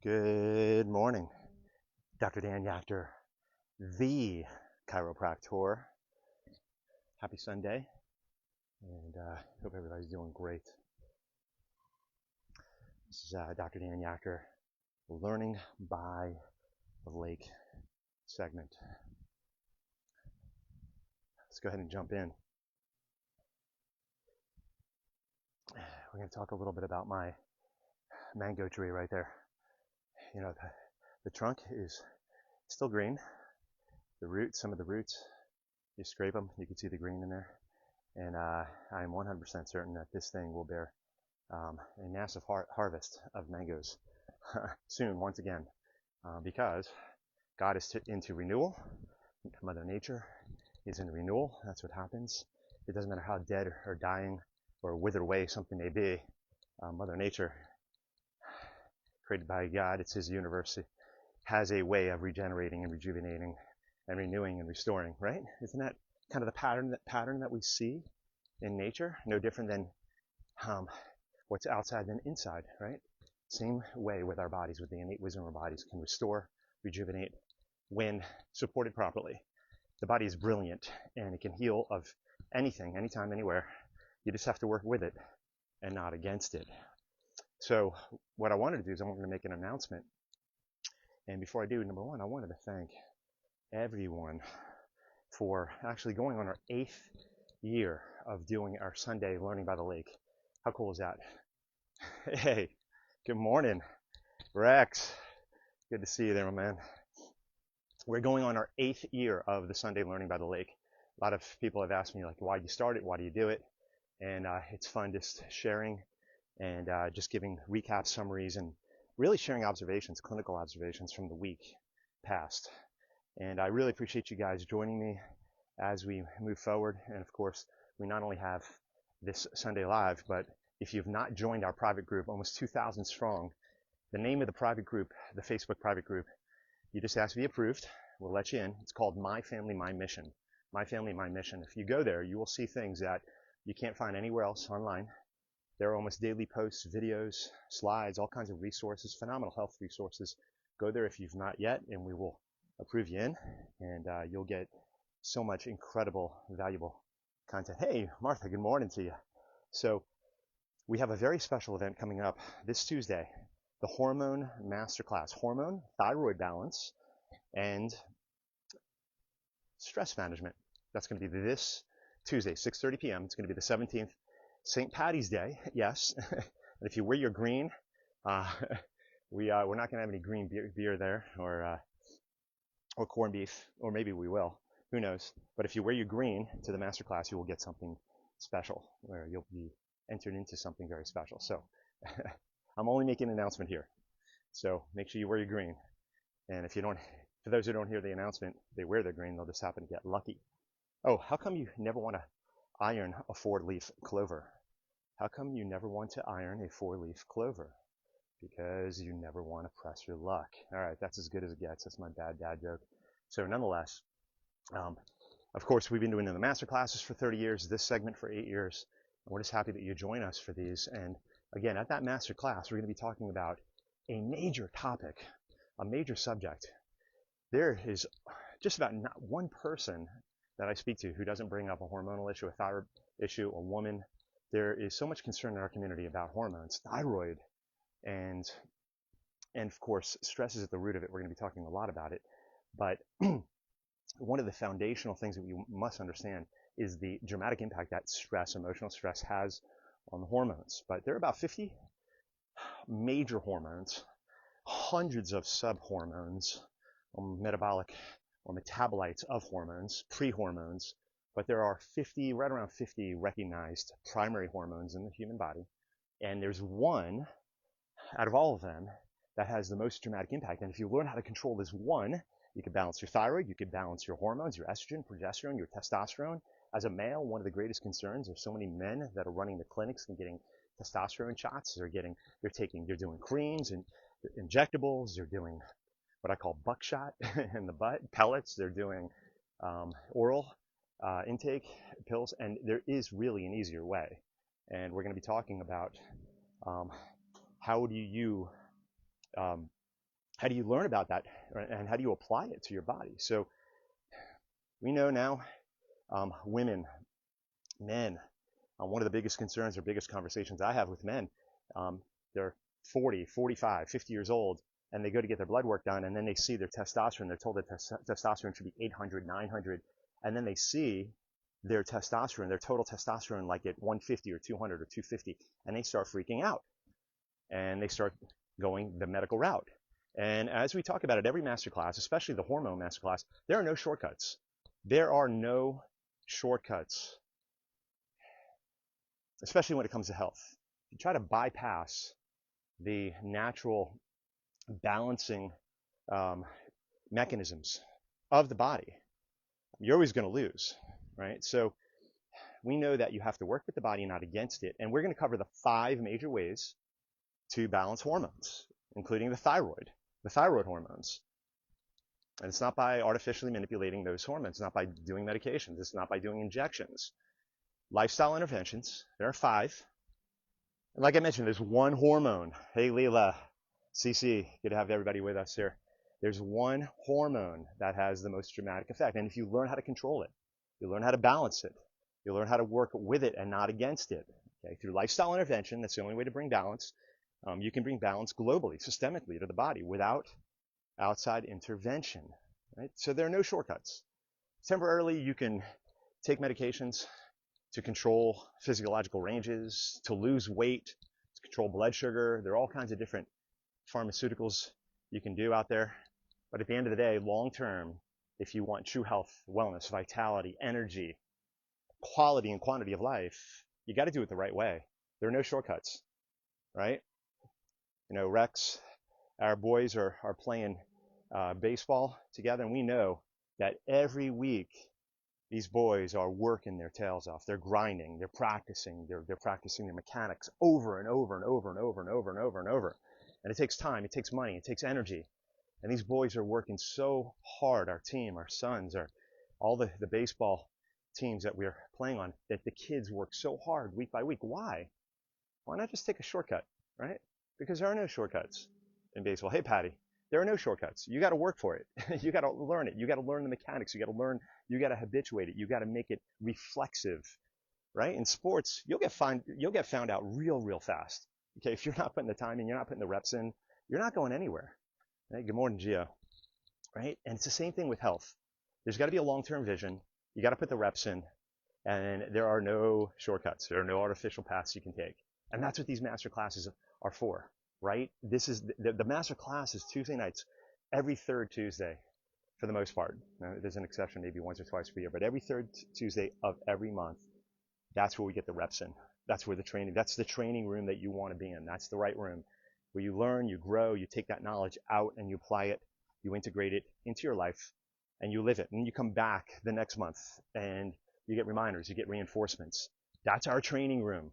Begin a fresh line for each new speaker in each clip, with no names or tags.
Good morning, Dr. Dan Yachter, the chiropractor. Happy Sunday, and hope everybody's doing great. This is Dr. Dan Yachter, Learning by the Lake segment. Let's go ahead and jump in. We're going to talk a little bit about my mango tree right there. You know, the trunk is still green. The roots, some of the roots, you scrape them, you can see the green in there. And I'm 100% certain that this thing will bear a massive harvest of mangoes soon, once again, because God is into renewal. Mother Nature is in renewal. That's what happens. It doesn't matter how dead or dying or withered away something may be. Mother Nature, created by God, it's His universe, it has a way of regenerating and rejuvenating and renewing and restoring, right? Isn't that kind of the pattern that we see in nature? No different than what's outside than inside, right? Same way with our bodies, with the innate wisdom of our bodies, can restore, rejuvenate when supported properly. The body is brilliant and it can heal of anything, anytime, anywhere. You just have to work with it and not against it. So what I wanted to do is I wanted to make an announcement. And before I do, number one, I wanted to thank everyone for actually going on our 8th year of doing our Sunday Learning by the Lake. How cool is that? Hey, good morning, Rex. Good to see you there, my man. We're going on our 8th year of the Sunday Learning by the Lake. A lot of people have asked me, like, why do you start it? Why do you do it? And it's fun just sharing and just giving recap summaries and really sharing observations, clinical observations from the week past. And I really appreciate you guys joining me as we move forward. And of course, we not only have this Sunday Live, but if you've not joined our private group, almost 2,000 strong, the name of the private group, the Facebook private group, you just ask to be approved. We'll let you in. It's called My Family, My Mission. My Family, My Mission. If you go there, you will see things that you can't find anywhere else online. There are almost daily posts, videos, slides, all kinds of resources, phenomenal health resources. Go there if you've not yet, and we will approve you in, and you'll get so much incredible, valuable content. Hey, Martha, good morning to you. So we have a very special event coming up this Tuesday, the Hormone Masterclass, Hormone, Thyroid Balance, and Stress Management. That's going to be this Tuesday, 6:30 p.m. It's going to be the 17th, St. Patty's Day, yes. And if you wear your green, we're not going to have any green beer there, or corned beef, or maybe we will. Who knows? But if you wear your green to the masterclass, you will get something special, where you'll be entered into something very special. So I'm only making an announcement here. So make sure you wear your green. And if you don't, for those who don't hear the announcement, they wear their green, they'll just happen to get lucky. Oh, how come you never want to iron a 4-leaf clover? How come you never want to iron a 4-leaf clover? Because you never want to press your luck. All right, that's as good as it gets. That's my bad dad joke. So nonetheless, of course, we've been doing the master classes for 30 years, this segment for 8 years. And we're just happy that you join us for these. And again, at that master class, we're going to be talking about a major topic, a major subject. There is just about not one person that I speak to who doesn't bring up a hormonal issue, a thyroid issue, a woman. There is so much concern in our community about hormones, thyroid, and of course, stress is at the root of it. We're going to be talking a lot about it. But one of the foundational things that we must understand is the dramatic impact that stress, emotional stress, has on the hormones. But there are about 50 major hormones, hundreds of subhormones, metabolic or metabolites of hormones, pre-hormones, but there are 50, right around 50 recognized primary hormones in the human body. And there's one out of all of them that has the most dramatic impact. And if you learn how to control this one, you can balance your thyroid, you can balance your hormones, your estrogen, progesterone, your testosterone. As a male, one of the greatest concerns, there's so many men that are running the clinics and getting testosterone shots. They're doing creams and injectables. They're doing what I call buckshot in the butt, pellets. They're doing oral intake pills, and there is really an easier way. And we're going to be talking about how do you how do you learn about that, and how do you apply it to your body? So we know now, women, men, one of the biggest concerns or biggest conversations I have with men, they're 40, 45, 50 years old, and they go to get their blood work done, and then they see their testosterone. They're told that testosterone should be 800, 900, and then they see their testosterone, their total testosterone, like at 150 or 200 or 250, and they start freaking out, and they start going the medical route. And as we talk about at every masterclass, especially the hormone masterclass, there are no shortcuts. There are no shortcuts, especially when it comes to health. You try to bypass the natural balancing mechanisms of the body, you're always going to lose, right? So we know that you have to work with the body, not against it. And we're going to cover the 5 major ways to balance hormones, including the thyroid hormones. And it's not by artificially manipulating those hormones. It's not by doing medications. It's not by doing injections. Lifestyle interventions, there are 5. And like I mentioned, there's one hormone. Hey, Leela, CC, good to have everybody with us here. There's one hormone that has the most dramatic effect. And if you learn how to control it, you learn how to balance it, you learn how to work with it and not against it. Okay? Through lifestyle intervention, that's the only way to bring balance. You can bring balance globally, systemically to the body without outside intervention. Right? So there are no shortcuts. Temporarily, you can take medications to control physiological ranges, to lose weight, to control blood sugar. There are all kinds of different pharmaceuticals you can do out there. But at the end of the day, long term, if you want true health, wellness, vitality, energy, quality and quantity of life, you got to do it the right way. There are no shortcuts, right? You know, Rex, our boys are playing baseball together, and we know that every week these boys are working their tails off. They're grinding, they're practicing, they're practicing their mechanics over and over and over and over and over and over and over. And it takes time, it takes money, it takes energy. And these boys are working so hard, our team, our sons, all the baseball teams that we're playing on, that the kids work so hard week by week. Why? Why not just take a shortcut, right? Because there are no shortcuts in baseball. Hey, Patty, there are no shortcuts. You got to work for it. You got to learn it. You got to learn the mechanics. You got to habituate it. You got to make it reflexive, right? In sports, you'll get found out real fast. Okay, if you're not putting the time in, you're not putting the reps in, you're not going anywhere. Right? Good morning, Gio. Right? And it's the same thing with health. There's got to be a long-term vision. You got to put the reps in, and there are no shortcuts. There are no artificial paths you can take. And that's what these master classes are for, right? This is the master class is Tuesday nights, every 3rd Tuesday, for the most part. Now, there's an exception, maybe once or twice per year, but every 3rd Tuesday of every month, that's where we get the reps in. That's where that's the training room that you want to be in. That's the right room where you learn, you grow, you take that knowledge out and you apply it, you integrate it into your life, and you live it. And you come back the next month and you get reminders, you get reinforcements. That's our training room.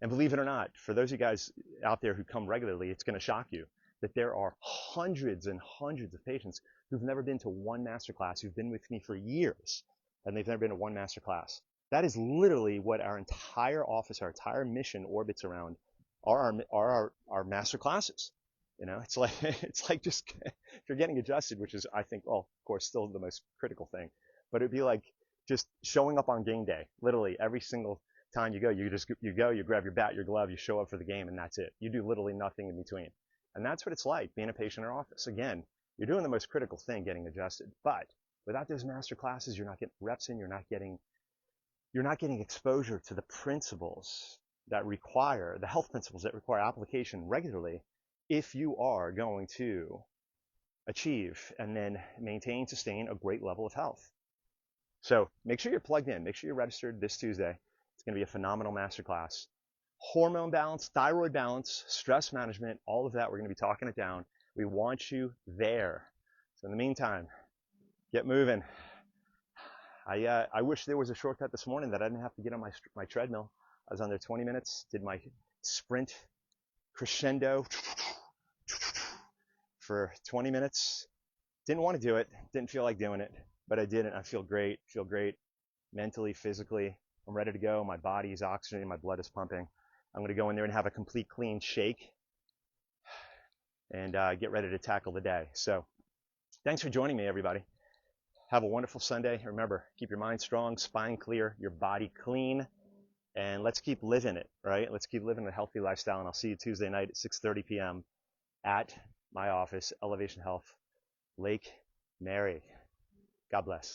And believe it or not, for those of you guys out there who come regularly, it's going to shock you that there are hundreds and hundreds of patients who've never been to one masterclass, who've been with me for years, and they've never been to one masterclass. That is literally what our entire office, our entire mission orbits around, are our master classes. You know, it's like just if you're getting adjusted, which is, I think, well, of course, still the most critical thing, but it'd be like just showing up on game day. Literally every single time you go, you grab your bat, your glove, you show up for the game, and that's it. You do literally nothing in between. And that's what it's like being a patient in our office. Again, you're doing the most critical thing, getting adjusted. But without those master classes, you're not getting reps in, you're not getting exposure to the principles that require, the health principles that require application regularly if you are going to achieve and then maintain, sustain a great level of health. So make sure you're plugged in. Make sure you're registered this Tuesday. It's going to be a phenomenal masterclass. Hormone balance, thyroid balance, stress management, all of that, we're going to be talking it down. We want you there. So in the meantime, get moving. I wish there was a shortcut this morning that I didn't have to get on my treadmill. I was on there 20 minutes, did my sprint crescendo for 20 minutes. Didn't want to do it, didn't feel like doing it, but I did it. I feel great mentally, physically. I'm ready to go. My body is oxygenating, my blood is pumping. I'm going to go in there and have a complete clean shake. and get ready to tackle the day. So thanks for joining me, everybody. Have a wonderful Sunday. Remember, keep your mind strong, spine clear, your body clean, and let's keep living it, right? Let's keep living a healthy lifestyle, and I'll see you Tuesday night at 6:30 p.m. at my office, Elevation Health, Lake Mary. God bless.